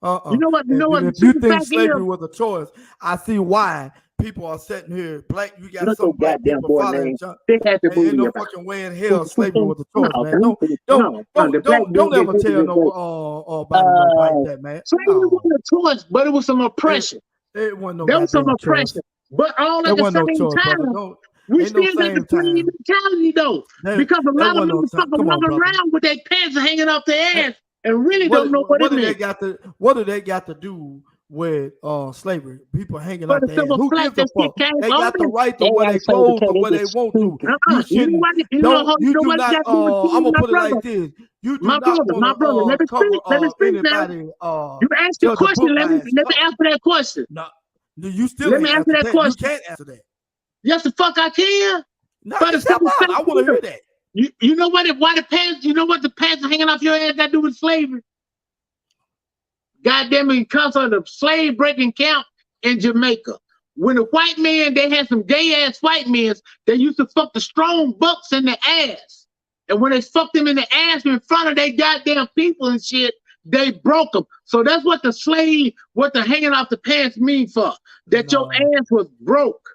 You know what? You know what? If you think slavery was a choice, I see why people are sitting here. Black, you got some black people following. Ain't no fucking way in hell slavery was a choice, man. Don't ever tell nobody like that, man. Slavery wasn't a choice, but it was some oppression. It wasn't no. There was some oppression, but all at the same time. We still got the queen mentality though, because a lot of motherfuckers walking around with their pants hanging off their ass and really don't know what it means. What do they got to do with slavery? People hanging off their ass. Who gives a fuck? They got the right to wear their clothes the way they want to. You do not. I'm gonna put it like this. You do my brother. Let me speak now. You asked the question. Let me answer that question. No, you still. Let me answer that question. You can't answer that. Yes, the fuck I can. No, I want to hear that. You know what? Why the pants? You know what the pants are hanging off your ass got to do with slavery? Goddamn it! Because of the slave breaking camp in Jamaica, when the white men they had some gay ass white men, they used to fuck the strong bucks in the ass, and when they fucked them in the ass in front of their goddamn people and shit, they broke them. So that's what what the hanging off the pants mean for. That your ass was broke.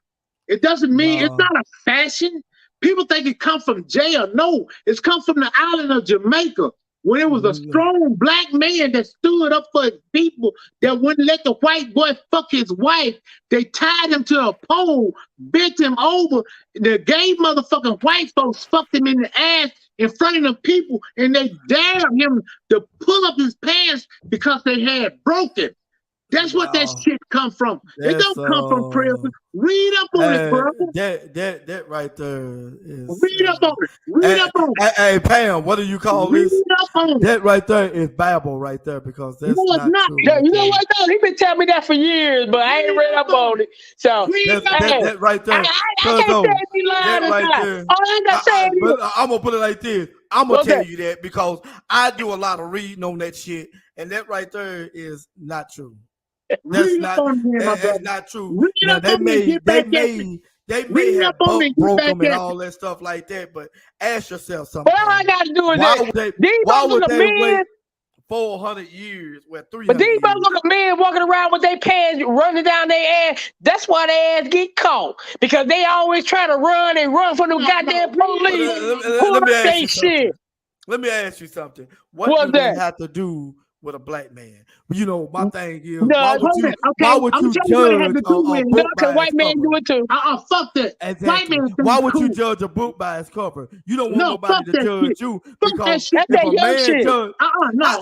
It doesn't mean it's not a fashion. People think it come from jail. No, it's come from the island of Jamaica when it was a strong black man that stood up for his people that wouldn't let the white boy fuck his wife. They tied him to a pole, bent him over. The gay motherfucking white folks fucked him in the ass in front of the people, and they dared him to pull up his pants because they had broken. That's what that shit come from. It don't come from prison. Read up on it, bro. That right there is. Read up on it. Read up on it. Hey, Pam, what do you call this? Read up on it. That right there is Bible right there because that's not true. You know what? No, he been telling me that for years, but I ain't read up on it. So that right there. I can't say he lying right there. All I got to say is, I'm gonna put it like this. I'm gonna tell you that because I do a lot of reading on that shit, and that right there is not true. That's not true. Now, they may have broke them and all that stuff like that, but ask yourself something. But all I got to do is why would they wait 400 years? Where 300 but these motherfucking men walking around with their pants running down their ass, that's why their ass get caught. Because they always try to run from the goddamn police. Let me ask you something. What do they have to do with a black man? You know, my thing is, why would you judge a book by white man do it too? Fuck that. Exactly. Why would you judge a book by its cover? You don't want nobody to judge you because if a man judge.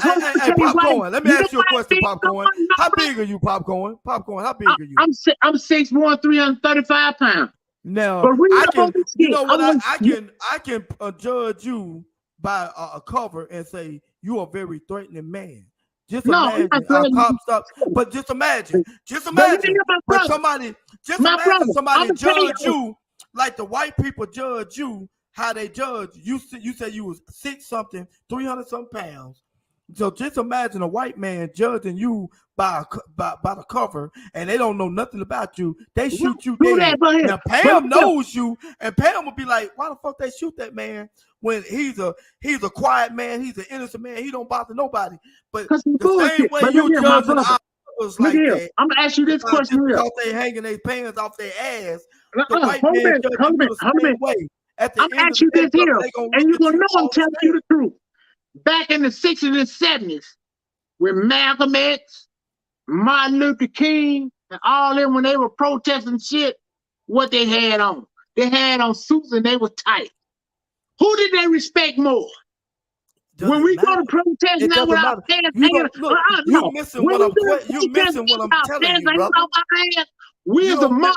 Hey, Popcorn. Let me ask you a question, Popcorn. How big are you, Popcorn? Popcorn, how big are you? I'm 6'1", 335 pounds. Now, I can judge you by a cover and say you are a very threatening man. Just imagine but just imagine when somebody judge you like the white people judge you, how they judge you. You said you was 6-something, 300-something pounds. So just imagine a white man judging you by the cover, and they don't know nothing about you. They shoot you dead. Now Pam knows you, and Pam will be like, "Why the fuck they shoot that man when he's a quiet man, he's an innocent man, he don't bother nobody." But the same way you judging others like that, I'm gonna ask you this question here. Because they hanging their pants off their ass, the white man judging you the same way. I'm asking you this here, and you're gonna know I'm telling you the truth. Back in the 60s and 70s, with Malcolm X, Martin Luther King, and all them, when they were protesting shit, what they had on? They had on suits and they were tight. Who did they respect more? When we go to protest now with our pants hanging, you missing what I'm telling you, brother. We as a mob,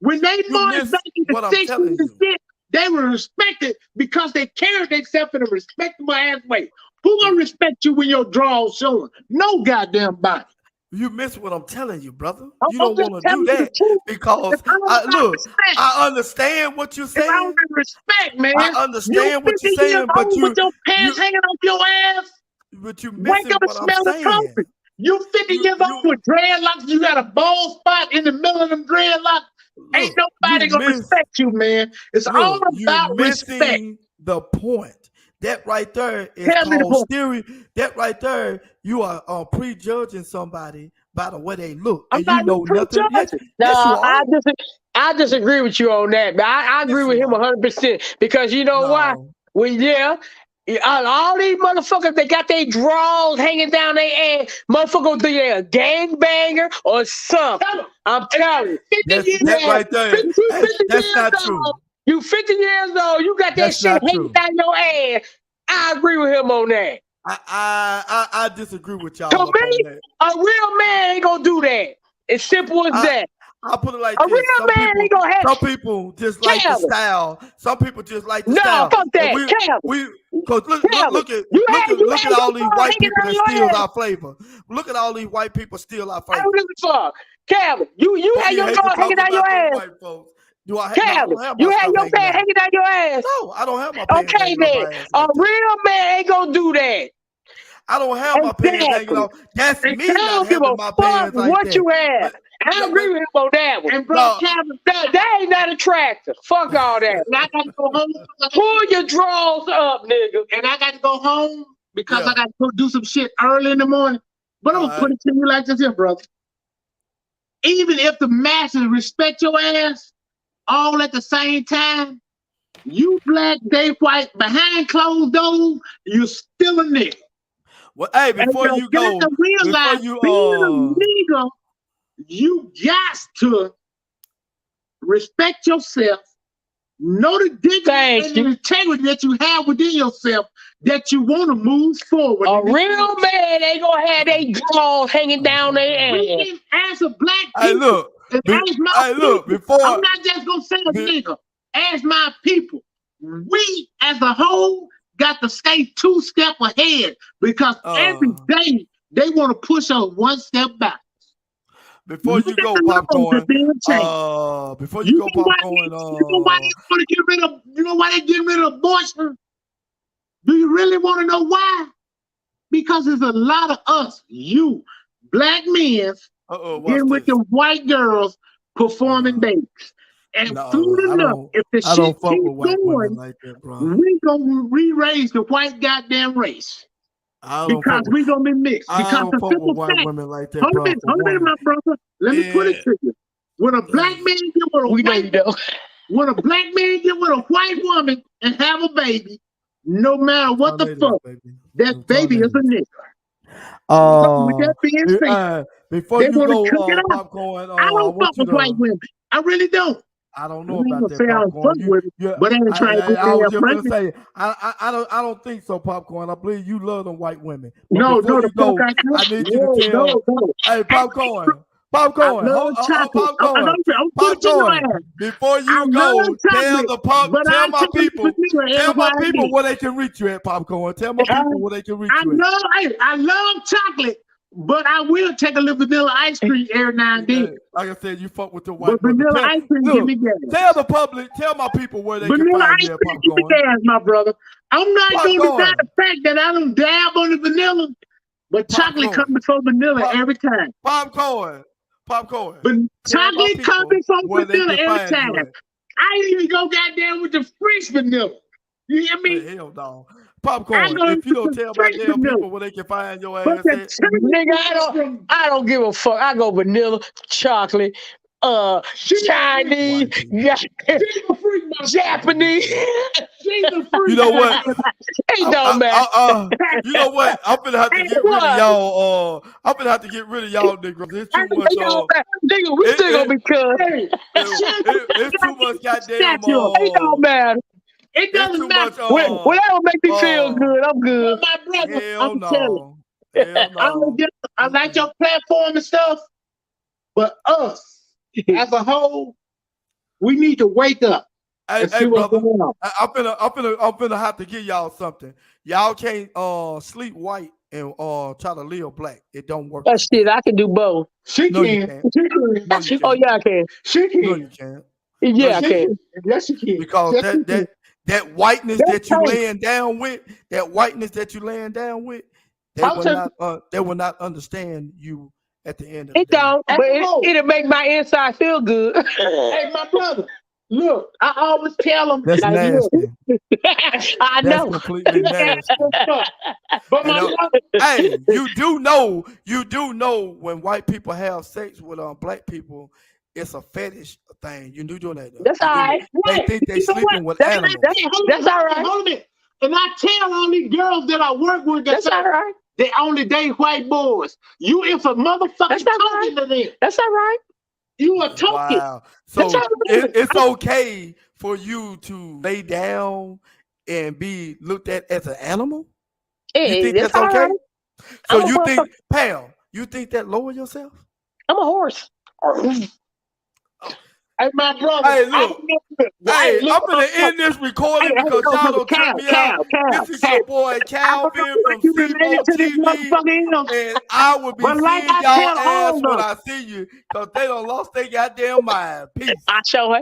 when they marched back in the 60s and shit, they were respected because they carried themselves in a respectable ass way. Who gonna respect you when your drawers showing? No goddamn body. You miss what I'm telling you, brother. You I'm don't just want to telling do you the that truth. because If I don't got respect, I understand what you're if I don't saying. got respect, man, I you understand what 50 you're years saying, but old with your pants you hanging off your ass. but you Wake missing up and what I'm smell the saying. coffee. You 50 years old You with dreadlocks. You got a bald spot in the middle of them dreadlocks. Ain't look, nobody gonna respect you, man. It's all you're about respect. missing the point. That right there is Tell me the called point. That right there, you are prejudging somebody by the way they look, I'm and not you know even nothing. Yes, prejudging. yes, you No, are. I disagree with you on that, but I agree Yes, with you him are. 100% because you know why? No, All these motherfuckers, they got their drawers hanging down their ass. Motherfuckers think they're a gangbanger or something. I'm telling you. 50 years that Yeah, right there. 50 That's years not old. true. you 50 years old, you got that That's shit not hanging true. down your ass. I agree with him on that. I disagree with y'all To up on me, that. a real man ain't gonna do that. It's simple as I that. I'll put it like A this. real man ain't gonna have Some people just like the Calvin. style. Some people just like the No, style. fuck And that. Calvin. we cause Calvin. look at You had look at your all these drawers white hanging people down that your steals ass. our flavor. Look at all these white people steal our I flavor. don't give a fuck. Calvin, you But had we your hate to drawers hanging talk down your about them ass. white folks. No, I Calvin, don't have you my had stuff your hanging pants down. hanging down your ass. No, I don't have my pants Okay hanging on then. my ass A like that. real man ain't gonna do that. I don't have my pants hanging Exactly. off. That's And me I not don't give a having my fuck pants like what that. you have. I agree with him on that one. And brother No, Calvin, That ain't not attractive. Fuck all that. and I got to go home. Pull your drawers up, nigga. And I got to go home because Yeah. I got to go do some shit early in the morning. But I'm All gonna put right. it to you like this here, brother. Even if the masses respect your ass all at the same time, you black, they white, behind closed doors, you still a nigga. Well, hey, And before you go, got to realize before you being a nigga, you got to respect yourself, know the dignity Thank and you. the integrity that you have within yourself that you want to move forward. A real man ain't gonna have they drawers hanging down their ass. We can, as a black hey, people, look, and as my hey, look, people, before I'm not just gonna say a nigga. As my people, we as a whole got to stay 2 steps ahead because every day they want to push us 1 step back. before you go, popcorn. Before you go, popcorn. You know why they want to get rid of? You know why they get rid of abortion? Do you really want to know why? Because there's a lot of us, you black men, getting with the white girls performing babies. And soon enough, if the shit keeps going, like that, bro. we gonna re-raise the white goddamn race. Because we gonna be mixed. I Because don't the fuck simple with white fact, women like that, hold bro. a minute, my brother. Let me put it to you. When a black man get with a when a black man get with a white woman and have a baby, no matter what the fuck, that baby is a nigga. With that being said, before you go, popcorn, I don't fuck with white women. I really don't. I don't know about that, say I don't popcorn. fuck with it, but I ain't trying to I was just pregnant. gonna say, I don't think so, popcorn. I believe you love them white women. But No, before no, you the go, fuck I need you to tell. Hey, popcorn. Popcorn, popcorn. Before you go, tell my people where they can reach you at, popcorn. Tell my people where they can reach you at. I love chocolate, but I will take a little vanilla ice cream every now and then. Like I said, you fuck with the white but vanilla ice cream give me gas. Tell the public, tell my people where they vanilla can find ice you at, cream give me popcorn. gas, my brother. I'm not going to deny the fact that I don't dab on the vanilla, but chocolate comes before vanilla every time. Popcorn. But chocolate comes before vanilla every time. I even go goddamn with the French vanilla. You hear me? Hell no. Popcorn, if you don't tell my damn people where they can find your ass at. Nigga, I don't give a fuck. I go vanilla, chocolate, Chinese, Japanese. You know what? It don't matter. You know what? I'm gonna have to get rid of y'all. I'm gonna have to get rid of y'all niggas. It's too much. Nigga, we still gonna be cousins. It's too much goddamn. It don't matter. It doesn't matter. Whatever make me feel good, I'm good. My brother, hell no. I like your platform and stuff, but us as a whole, we need to wake up. Hey, brother, I'm finna have to give y'all something. Y'all can't sleep white and try to live black. It don't work. Oh like shit, I can do both. She No, you can. can't. She can. No, you Oh can't. yeah, I can. She No, can. you can't. Yeah, I She can. Yes, she can. Because Yes, she can. that whiteness That's that you right. laying down with, they I'll will tell not understand you at the end of the It day. don't, but it'll make my inside feel good. Hey, my brother, look, I always tell them, That's like, look, nasty. I That's know. completely nasty. but my And, brother, hey, you do know when white people have sex with black people, it's a fetish thing. You do that. Though. That's You all do. right. They right, think they you know sleeping what? with animals. That's all right. Hold a minute. And I tell all these girls that I work with that That's all right. they only date white boys. You, if a motherfucker That's all talking to them, That's all right. you are talking. Wow. So That's all right. it's okay for you to lay down and be looked at as an animal? You Hey, think that's that's all okay? right. So I'm a you think, Pam, you think that lower yourself? I'm a horse. Hey, my brother. Hey, look. Hey, I'm gonna end this recording because y'all don't trip me out. This is your boy Calvin from You related CMO to this TV, motherfucker else. and I will be But like seeing I y'all tell all ass of when them. I see you because they done lost their goddamn mind. Peace. I show